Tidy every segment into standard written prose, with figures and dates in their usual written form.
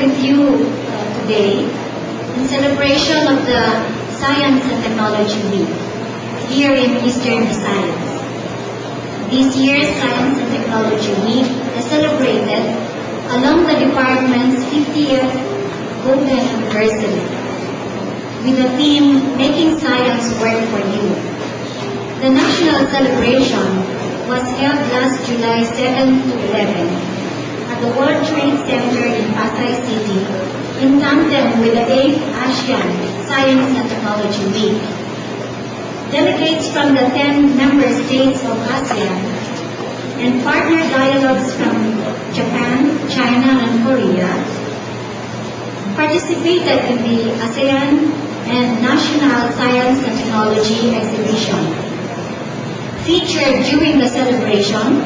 with you today in celebration of the Science and Technology Week here in Eastern Visayas. This year's Science and Technology Week is celebrated along the department's 50th Golden Anniversary with the theme Making Science Work for You. The national celebration was held last July 7 to 11 at the World Trade Center in Pasay City in tandem with the 8th ASEAN Science and Technology Week. Delegates from the 10 member states of ASEAN and partner dialogues from Japan, China, and Korea participated in the ASEAN and National Science and Technology Exhibition. Featured during the celebration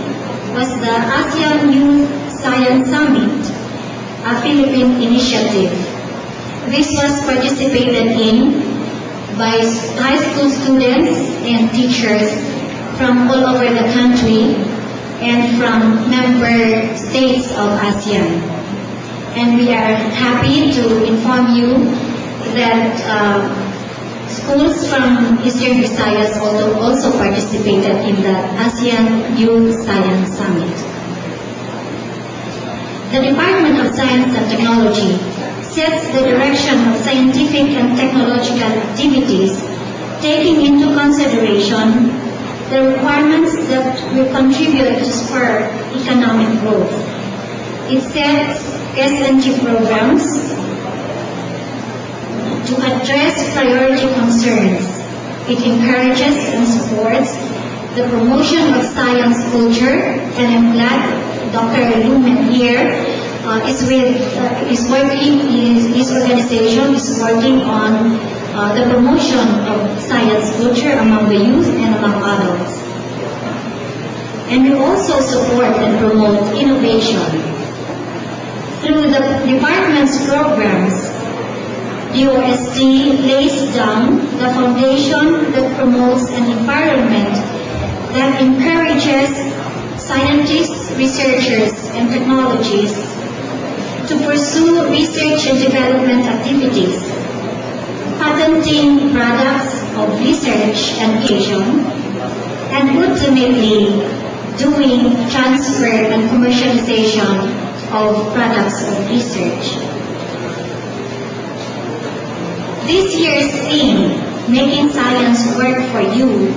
was the ASEAN Youth Science Summit, a Philippine initiative. This was participated in by high school students and teachers from all over the country and from member states of ASEAN. And we are happy to inform you that schools from Eastern Visayas also participated in the ASEAN Youth Science Summit. The Department of Science and Technology sets the direction of scientific and technological activities, taking into consideration the requirements that will contribute to spur economic growth. It sets S&T programs to address priority concerns. It encourages and supports the promotion of science culture, and I'm glad Dr. Lumen here his organization is working on the promotion of science culture among the youth and among adults. And we also support and promote innovation. Through the department's programs, DOST lays down the foundation that promotes an environment that encourages scientists, researchers, and technologists to pursue research and development activities, patenting products of research and innovation, and ultimately doing transfer and commercialization of products of research. This year's theme, Making Science Work for You,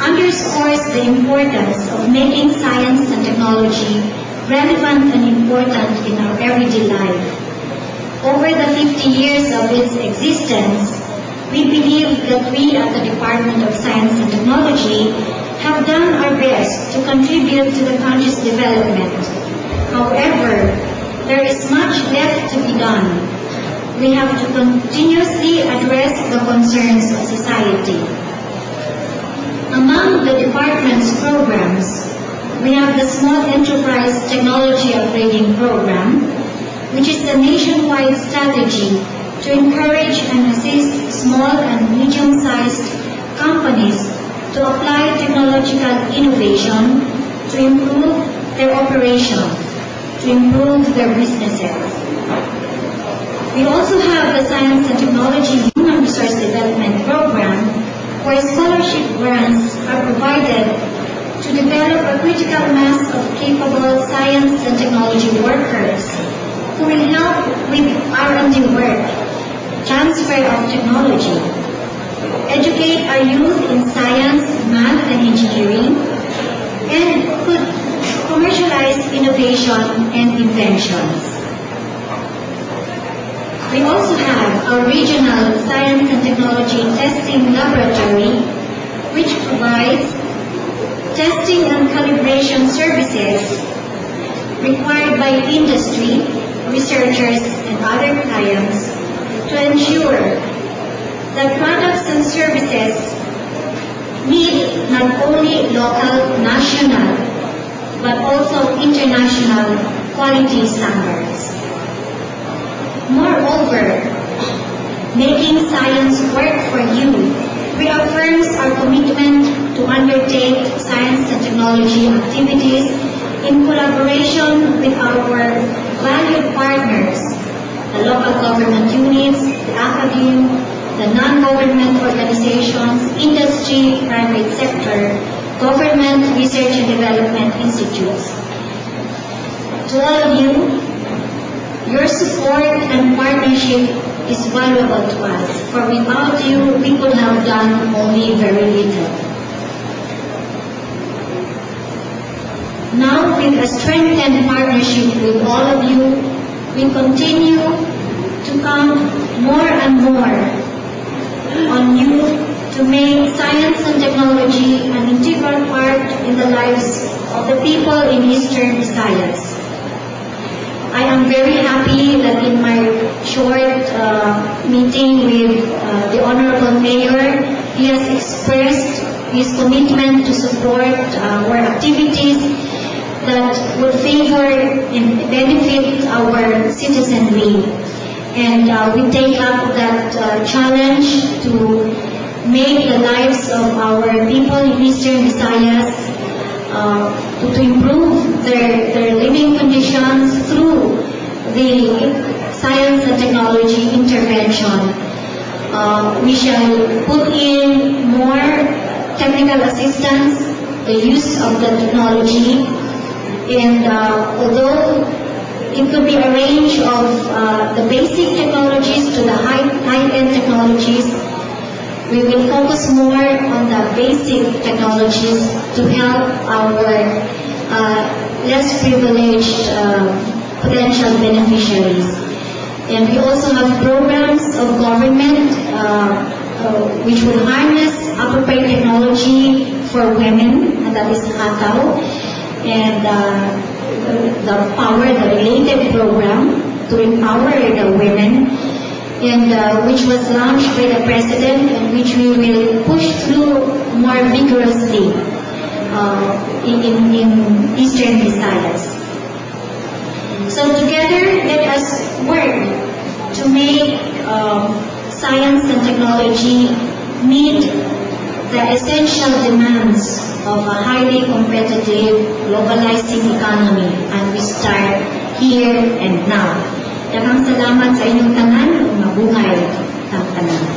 underscores the importance of making science and technology relevant and important in our everyday life. Over the 50 years of its existence, we believe that we at the Department of Science and Technology have done our best to contribute to the country's development. However, there is much left to be done. We have to continuously address the concerns of society. Among the department's programs, we have the Small Enterprise Technology Upgrading Program, which is a nationwide strategy to encourage and assist small and medium-sized companies to apply technological innovation to improve their operation, to improve their businesses. We also have the Science and Technology Human Resource Development Program, where scholarship grants are provided to develop a critical mass of capable science and technology workers who will help with R&D work, transfer of technology, educate our youth in science, math, and engineering, and could commercialize innovation and inventions. We also have our regional science and technology testing laboratory, which provides testing and calibration services required by industry, researchers, and other clients to ensure that products and services meet not only local, national, but also international quality standards. Moreover, Making Science Work for You reaffirms our commitment to undertake science and technology activities in collaboration with our valued partners the local government units, the academe, the non-government organizations, industry, private sector, government, research and development institutes. To all of you, your support and partnership is valuable to us, for without you, we could have done only very little. Now, with a strengthened partnership with all of you, we continue to count more and more on you to make science and technology an integral part in the lives of the people in Eastern Visayas. I am very happy that in my short meeting with the Honorable Mayor, he has expressed his commitment to support our activities that would favor and benefit our citizenry. And we take up that challenge to make the lives of our people in Eastern Visayas, to improve their living conditions through the science and technology intervention. We shall put in more technical assistance, the use of the technology, and although it could be a range of the basic technologies to the high-end technologies, we will focus more on the basic technologies to help our less privileged potential beneficiaries. And we also have programs of government which will harness appropriate technology for women, and that is HATAW, and the related program to empower the women, and which was launched by the President, and which we will push through more vigorously in Eastern Visayas. So together, let us work to make science and technology meet the essential demands of a highly competitive, globalizing economy, and we start here and now. Daghang salamat sa inyong tanan, ug mabuhay ang tanan.